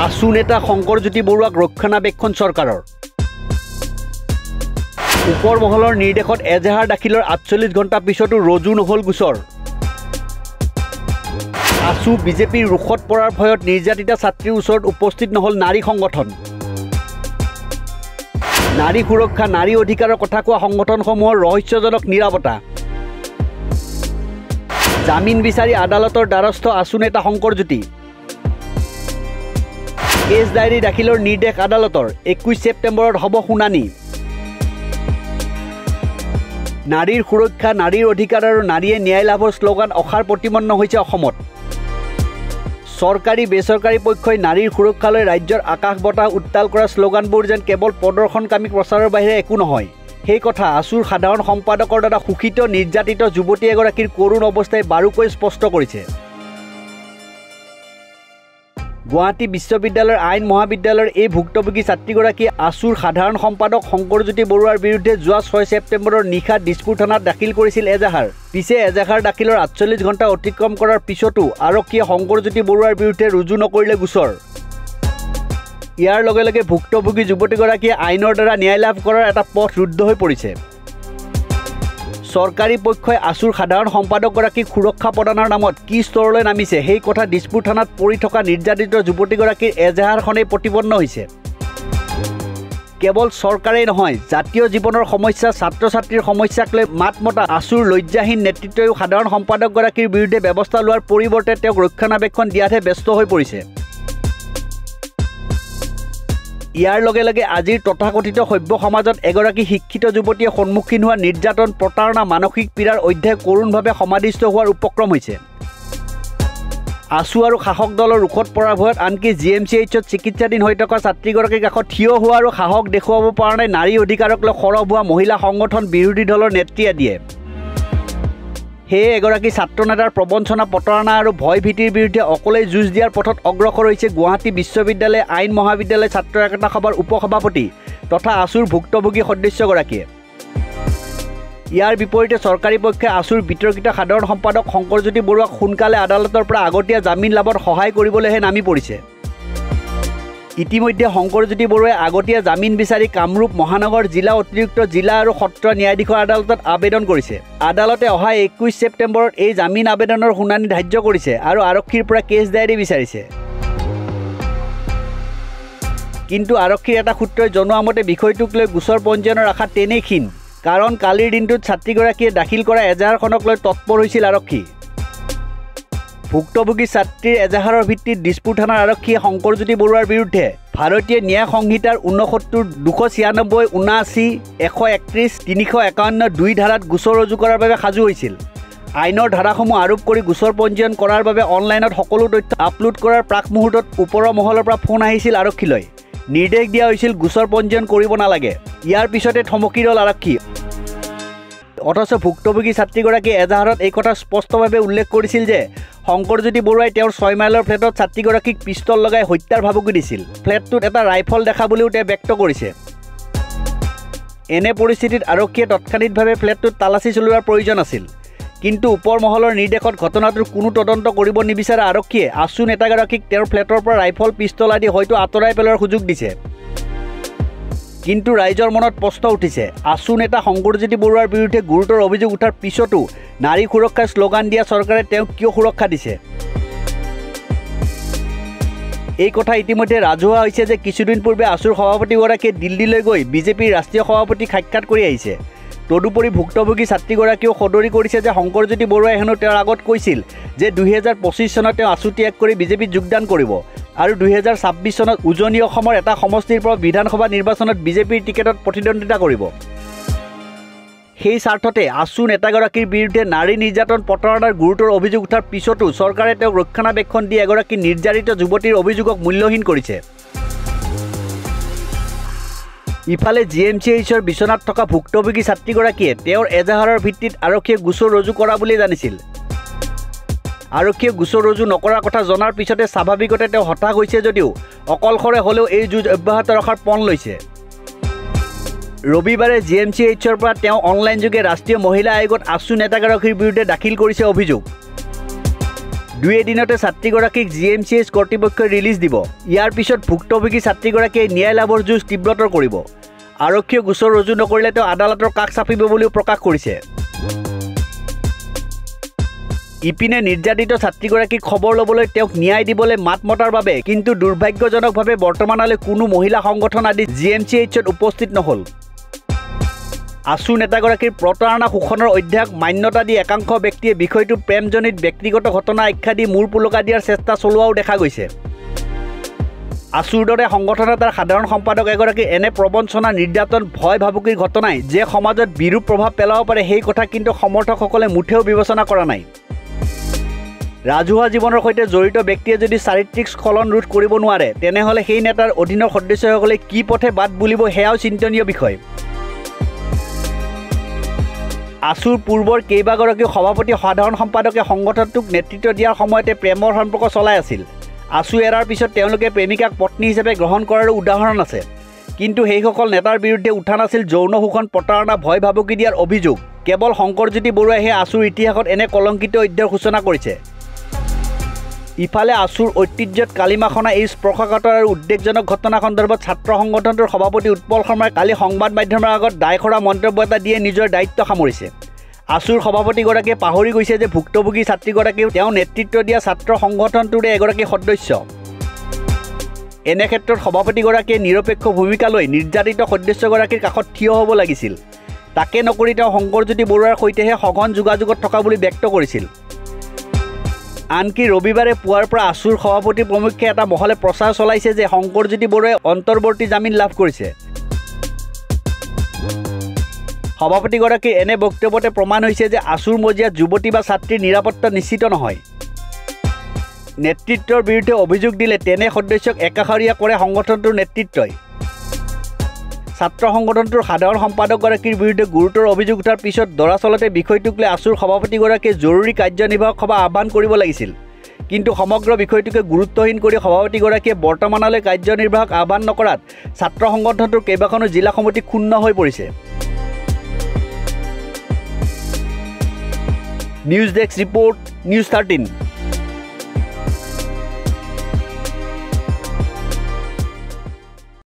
আসু নেতা শংকৰজ্যোতি বৰুৱাক ৰক্ষণাবেক্ষণ চৰকাৰৰ ওপৰ মহলৰ নিৰ্দেশত এজাহাৰ দাখিলৰ ৪৮ ঘণ্টা পিছতো ৰজু নহল গোচৰ আসু বিজেপিৰ ৰুখত পৰাৰ ভয়ত নিৰ্যাতিতা ছাত্ৰীৰ ওচৰত উপস্থিত নহল নাৰী সংগঠন নাৰী সুৰক্ষা নাৰী অধিকাৰৰ কথা কোৱা সংগঠনসমূহৰ ৰহস্যজনক নিৰাপত্তা জামিন বিচাৰি আদালতৰ দ্বাৰস্থ আসু নেতা শংকৰজ্যোতি কেছ ডায়েৰী দাখিলৰ নিৰ্দেশ আদালতৰ 21 ছেপ্টেম্বৰত হ'ব শুনানি নাৰীৰ সুৰক্ষা নাৰীৰ অধিকাৰ আৰু নাৰীয়ে ন্যায় লাভৰ শ্লোগান অখাৰ প্ৰতিপন্ন হৈছে অসমত চৰকাৰী বেচৰকাৰী পক্ষই নাৰীৰ সুৰক্ষালৈ ৰাজ্যৰ আকাশ বতাহ উত্তাল কৰা শ্লোগানবোৰ যেন কেৱল প্ৰদৰ্শনকামী প্ৰচাৰৰ বাহিৰে একো নহয় সেই কথা আসুৰ সাধাৰণ সম্পাদকৰ দ্বাৰা শোষিত নিৰ্যাতিত যুৱতী এগৰাকীৰ কৰুণ অৱস্থাই বাৰুকৈ স্পষ্ট কৰিছে গুৱাহাটী বিশ্ববিদ্যালয়ৰ আইন মহাবিদ্যালয়ৰ এই ভুক্তভোগী ছাত্ৰীগৰাকী আসুৰ সাধাৰণ সম্পাদক শংকৰজ্যোতি বৰুৱাৰ বিৰুদ্ধে যোৱা 6 ছেপ্টেম্বৰৰ নিশা দিছপুৰ থানাত দাখিল কৰিছিল এজাহাৰ পিছে এজাহাৰ দাখিলৰ ৪৮ ঘণ্টা অতিক্ৰম কৰাৰ পিছতো আৰক্ষীয়ে শংকৰজ্যোতি বৰুৱাৰ বিৰুদ্ধে ৰুজু নকৰিলে গোচৰ ইয়াৰ লগে লগে ভুক্তভোগী যুৱতীগৰাকীয়ে আইনৰ দ্বাৰা ন্যায় লাভ কৰাৰ এটা পথ ৰুদ্ধ হৈ পৰিছে চৰকাৰী পক্ষই আসুৰ সাধাৰণ সম্পাদকগৰাকীক সুৰক্ষা প্ৰদানৰ নামত কি স্তৰলৈ নামিছে সেই কথা দিছপুৰ থানাত পৰি থকা নিৰ্যাতিত যুৱতীগৰাকীৰ এজাহাৰখনেই প্ৰতিপন্ন হৈছে কেৱল চৰকাৰেই নহয় জাতীয় জীৱনৰ সমস্যা ছাত্ৰ ছাত্ৰীৰ সমস্যাক লৈ মাত মতা আসুৰ লজ্জাহীন নেতৃত্বই সাধাৰণ সম্পাদকগৰাকীৰ বিৰুদ্ধে ব্যৱস্থা লোৱাৰ পৰিৱৰ্তে তেওঁক ৰক্ষণাবেক্ষণ দিয়াতহে ব্যস্ত হৈ পৰিছে ইয়াৰ লগে লগে আজিৰ তথাকথিত সভ্য সমাজত এগৰাকী শিক্ষিত যুৱতীয়ে সন্মুখীন হোৱা নিৰ্যাতন প্ৰতাৰণা মানসিক পীড়াৰ অধ্যায় কৰোণভাৱে সমাধিস্থ হোৱাৰ উপক্ৰম হৈছে আসু আৰু শাসক দলৰ ৰুখত পৰাৰ ভয়ত আনকি GMCHত চিকিৎসাধীন হৈ থকা ছাত্ৰীগৰাকীৰ কাষত থিয় হোৱা আৰু সাহস দেখুৱাব পৰা নাই নাৰী অধিকাৰক লৈ সৰব হোৱা মহিলা সংগঠন বিৰোধী দলৰ নেতৃত্বে দিয়ে সেয়ে এগৰাকী ছাত্ৰ নেতাৰ প্ৰবঞ্চনা প্ৰতাৰণা আৰু ভয় ভীতিৰ বিৰুদ্ধে অকলেই যুঁজ দিয়াৰ পথত অগ্ৰসৰ হৈছে গুৱাহাটী বিশ্ববিদ্যালয় আইন মহাবিদ্যালয় ছাত্ৰ একতা সভাৰ উপসভাপতি তথা আসুৰ ভুক্তভোগী সদস্যগৰাকীয়ে ইয়াৰ বিপৰীতে চৰকাৰী পক্ষই আসুৰ বিতৰ্কিত সাধাৰণ সম্পাদক শংকৰজ্যোতি বৰুৱাক সোনকালে আদালতৰ পৰা আগতীয়া জামিন লাভত সহায় কৰিবলৈহে নামি পৰিছে ইতিমধ্যে শংকৰজ্যোতি বৰুৱাই আগতীয়া জামিন বিচাৰি কামৰূপ মহানগৰ জিলা অতিৰিক্ত জিলা আৰু সত্ৰ ন্যায়াধীশৰ আদালতত আবেদন কৰিছে আদালতে অহা 21 ছেপ্টেম্বৰত এই জামিন আবেদনৰ শুনানি ধাৰ্য কৰিছে আৰু আৰক্ষীৰ পৰা কেছ ডায়েৰী বিচাৰিছে কিন্তু আৰক্ষীৰ এটা সূত্ৰই জনোৱা মতে বিষয়টোক লৈ গোচৰ পঞ্জীয়নৰ আশা তেনেই ক্ষীণ কাৰণ কালিৰ দিনটোত ছাত্ৰীগৰাকীয়ে দাখিল কৰা এজাহাৰখনক লৈ তৎপৰ হৈছিল আৰক্ষী ভুক্তভোগী ছাত্ৰীৰ এজাহাৰৰ ভিত্তিত দিছপুৰ থানাৰ আৰক্ষীয়ে শংকৰজ্যোতি বৰুৱাৰ বিৰুদ্ধে ভাৰতীয় ন্যায় সংহিতাৰ 69 296 79 131 351 2 ধাৰাত গোচৰ ৰুজু কৰাৰ বাবে সাজু হৈছিল আইনৰ ধাৰাসমূহ আৰোপ কৰি গোচৰ পঞ্জীয়ন কৰাৰ বাবে অনলাইনত সকলো তথ্য আপলোড কৰাৰ প্ৰাক মুহূৰ্তত ওপৰৰ মহলৰ পৰা ফোন আহিছিল আৰক্ষীলৈ নিৰ্দেশ দিয়া হৈছিল গোচৰ পঞ্জীয়ন কৰিব নালাগে ইয়াৰ পিছতে থমকি ৰল আৰক্ষী অথচ ভুক্তভোগী ছাত্ৰীগৰাকীয়ে এজাহাৰত এই কথা স্পষ্টভাৱে উল্লেখ কৰিছিল যে শংকৰজ্যোতি বৰুৱাই তেওঁৰ 6 মাইলৰ ফ্লেটত ছাত্ৰীগৰাকীক পিষ্টল লগাই হত্যাৰ ভাবুকি দিছিল ফ্লেটটোত এটা ৰাইফল দেখা বুলিও তেওঁ ব্যক্ত কৰিছে এনে পৰিস্থিতিত আৰক্ষীয়ে তৎক্ষণিকভাৱে ফ্লেটটোত তালাচী চলোৱাৰ প্ৰয়োজন আছিল কিন্তু ওপৰ মহলৰ নিৰ্দেশত ঘটনাটোৰ কোনো তদন্ত কৰিব নিবিচাৰা আৰক্ষীয়ে আসু নেতাগৰাকীক তেওঁৰ ফ্লেটৰ পৰা ৰাইফল পিষ্টল আদি হয়তো আঁতৰাই পেলোৱাৰ সুযোগ দিছে কিন্তু ৰাইজৰ মনত প্ৰশ্ন উঠিছে আসু নেতা শংকৰজ্যোতি বৰুৱাৰ বিৰুদ্ধে গুৰুতৰ অভিযোগ উঠাৰ পিছতো নাৰী সুৰক্ষাৰ শ্লোগান দিয়া চৰকাৰে তেওঁক কিয় সুৰক্ষা দিছে এই কথা ইতিমধ্যে ৰাজহুৱা হৈছে যে কিছুদিন পূৰ্বে আসুৰ সভাপতিগৰাকীয়ে দিল্লীলৈ গৈ বিজেপিৰ ৰাষ্ট্ৰীয় সভাপতিক সাক্ষাৎ কৰি আহিছে তদুপৰি ভুক্তভোগী ছাত্ৰীগৰাকীয়েও সদৰি কৰিছে যে শংকৰজ্যোতি বৰুৱাই হেনো তেওঁৰ আগত কৈছিল যে 2025 চনত তেওঁ আসু ত্যাগ কৰি বিজেপিত যোগদান কৰিব আৰু 2026 চনত উজনি অসমৰ এটা সমষ্টিৰ পৰা বিধানসভা নিৰ্বাচনত বিজেপিৰ টিকেটত প্ৰতিদ্বন্দ্বিতা কৰিব সেই স্বাৰ্থতে আসু নেতাগৰাকীৰ বিৰুদ্ধে নাৰী নিৰ্যাতন প্ৰতাৰণাৰ গুৰুতৰ অভিযোগ উঠাৰ পিছতো চৰকাৰে তেওঁক ৰক্ষণাবেক্ষণ দি এগৰাকী নিৰ্যাতিত যুৱতীৰ অভিযোগক মূল্যহীন কৰিছে ইফালে GMCHৰ বিচনাত থকা ভুক্তভোগী ছাত্ৰীগৰাকীয়ে তেওঁৰ এজাহাৰৰ ভিত্তিত আৰক্ষীয়ে গোচৰ ৰুজু কৰা বুলি জানিছিল আৰক্ষীয়ে গোচৰ ৰুজু নকৰাৰ কথা জনাৰ পিছতে স্বাভাৱিকতে তেওঁ হতাশ হৈছে যদিও অকলশৰে হ'লেও এই যুঁজ অব্যাহত ৰখাৰ পণ লৈছে ৰবিবাৰে GMCHৰ পৰা তেওঁ অনলাইন যোগে ৰাষ্ট্ৰীয় মহিলা আয়োগত আসু নেতাগৰাকীৰ বিৰুদ্ধে দাখিল কৰিছে অভিযোগ দুই এদিনতে ছাত্ৰীগৰাকীক GMCH কৰ্তৃপক্ষই ৰিলিজ দিব। ইয়াৰ পিছত ভুক্তভোগী ছাত্ৰীগৰাকীয়ে ন্যায় লাভৰ যুঁজ তীব্ৰতৰ কৰিব। আৰক্ষীয়ে গোচৰ ৰুজু নকৰিলে তেওঁ আদালতৰ কাষ চাপিব বুলিও প্ৰকাশ কৰিছে। ইপিনে নিৰ্যাতিত ছাত্ৰীগৰাকীক খবৰ ল'বলৈ তেওঁক ন্যায় দিবলৈ মাত মতাৰ বাবে কিন্তু দুৰ্ভাগ্যজনকভাৱে বৰ্তমানলৈ কোনো মহিলা সংগঠন আদি GMCHত উপস্থিত নহ'ল। আছু নেতাগৰাকীৰ প্ৰতাৰণা শোষণৰ অধ্যায়ক মান্যতা দি একাংশ ব্যক্তিয়ে বিষয়টো প্ৰেমজনিত ব্যক্তিগত ঘটনা আখ্যা দি মূৰ পুলকা দিয়াৰ চেষ্টা চলোৱাও দেখা গৈছে। আছুৰ দৰে সংগঠন এটাৰ সাধাৰণ সম্পাদক এগৰাকীৰ এনে প্ৰবঞ্চনা, নিৰ্যাতন, ভয় ভাবুকিৰ ঘটনাই যে সমাজত বিৰূপ প্ৰভাৱ পেলাব পাৰে সেই কথা কিন্তু সমৰ্থকসকলে মুঠেও বিবেচনা কৰা নাই। ৰাজহুৱা জীৱনৰ সৈতে জড়িত ব্যক্তিয়ে যদি চাৰিত্ৰিক স্খলন ৰোধ কৰিব নোৱাৰে তেনেহ'লে সেই নেতাৰ অধীনৰ সদস্যসকলে কি পথে বাট বুলিব সেয়াও চিন্তনীয় বিষয়। আছুৰ পূৰ্বৰ কেইবাগৰাকীও সভাপতি, সাধাৰণ সম্পাদকে সংগঠনটোক নেতৃত্ব দিয়াৰ সময়তে প্ৰেমৰ সম্পৰ্ক চলাই আছিল। আছু এৰাৰ পিছত তেওঁলোকে প্ৰেমিকাক পত্নী হিচাপে গ্ৰহণ কৰাৰো উদাহৰণ আছে। কিন্তু সেইসকল নেতাৰ বিৰুদ্ধে উঠা নাছিল যৌন শোষণ, প্ৰতাৰণা, ভয় ভাবুকি দিয়াৰ অভিযোগ। কেৱল শংকৰজ্যোতি বৰুৱাইহে আছুৰ ইতিহাসত এনে কলংকিত অধ্যায়ৰ সূচনা কৰিছে। ইফালে আছুৰ ঐতিহ্যত কালিমা খনা এই স্পৰ্শকাতৰ আৰু উদ্বেগজনক ঘটনা সন্দৰ্ভত ছাত্ৰ সংগঠনটোৰ সভাপতি উৎপল শৰ্মাই কালি সংবাদ মাধ্যমৰ আগত দায়খৰা মন্তব্য এটা দিয়ে নিজৰ দায়িত্ব সামৰিছে। আছুৰ সভাপতিগৰাকীয়ে পাহৰি গৈছে যে ভুক্তভোগী ছাত্ৰীগৰাকীও তেওঁ নেতৃত্ব দিয়া ছাত্ৰ সংগঠনটোৰে এগৰাকী সদস্য। এনে ক্ষেত্ৰত সভাপতিগৰাকীয়ে নিৰপেক্ষ ভূমিকা লৈ নিৰ্যাতিত সদস্যগৰাকীৰ কাষত থিয় হ'ব লাগিছিল। তাকে নকৰি তেওঁ শংকৰজ্যোতি বৰুৱাৰ সৈতেহে সঘন যোগাযোগত থকা বুলি ব্যক্ত কৰিছিল। আনকি ৰবিবাৰে পুৱাৰ পৰা আছুৰ সভাপতি প্ৰমুখ্যে এটা মহলে প্ৰচাৰ চলাইছে যে শংকৰজ্যোতি বৰুৱাই অন্তৰ্বৰ্তী জামিন লাভ কৰিছে। সভাপতিগৰাকীৰ এনে বক্তব্যতে প্ৰমাণ হৈছে যে আছুৰ মজিয়াত যুৱতী বা ছাত্ৰীৰ নিৰাপত্তা নিশ্চিত নহয়। নেতৃত্বৰ বিৰুদ্ধে অভিযোগ দিলে তেনে সদস্যক একাষৰীয়া কৰে সংগঠনটোৰ নেতৃত্বই। ছাত্ৰ সংগঠনটোৰ সাধাৰণ সম্পাদকগৰাকীৰ বিৰুদ্ধে গুৰুতৰ অভিযোগ উঠাৰ পিছত দৰাচলতে বিষয়টোক লৈ আছুৰ সভাপতিগৰাকীয়ে জৰুৰী কাৰ্যনিৰ্বাহক সভা আহ্বান কৰিব লাগিছিল। কিন্তু সমগ্ৰ বিষয়টোকে গুৰুত্বহীন কৰি সভাপতিগৰাকীয়ে বৰ্তমানলৈ কাৰ্যনিৰ্বাহক আহ্বান নকৰাত ছাত্ৰ সংগঠনটোৰ কেইবাখনো জিলা সমিতি ক্ষুণ্ণ হৈ পৰিছে। News desk report, news 13।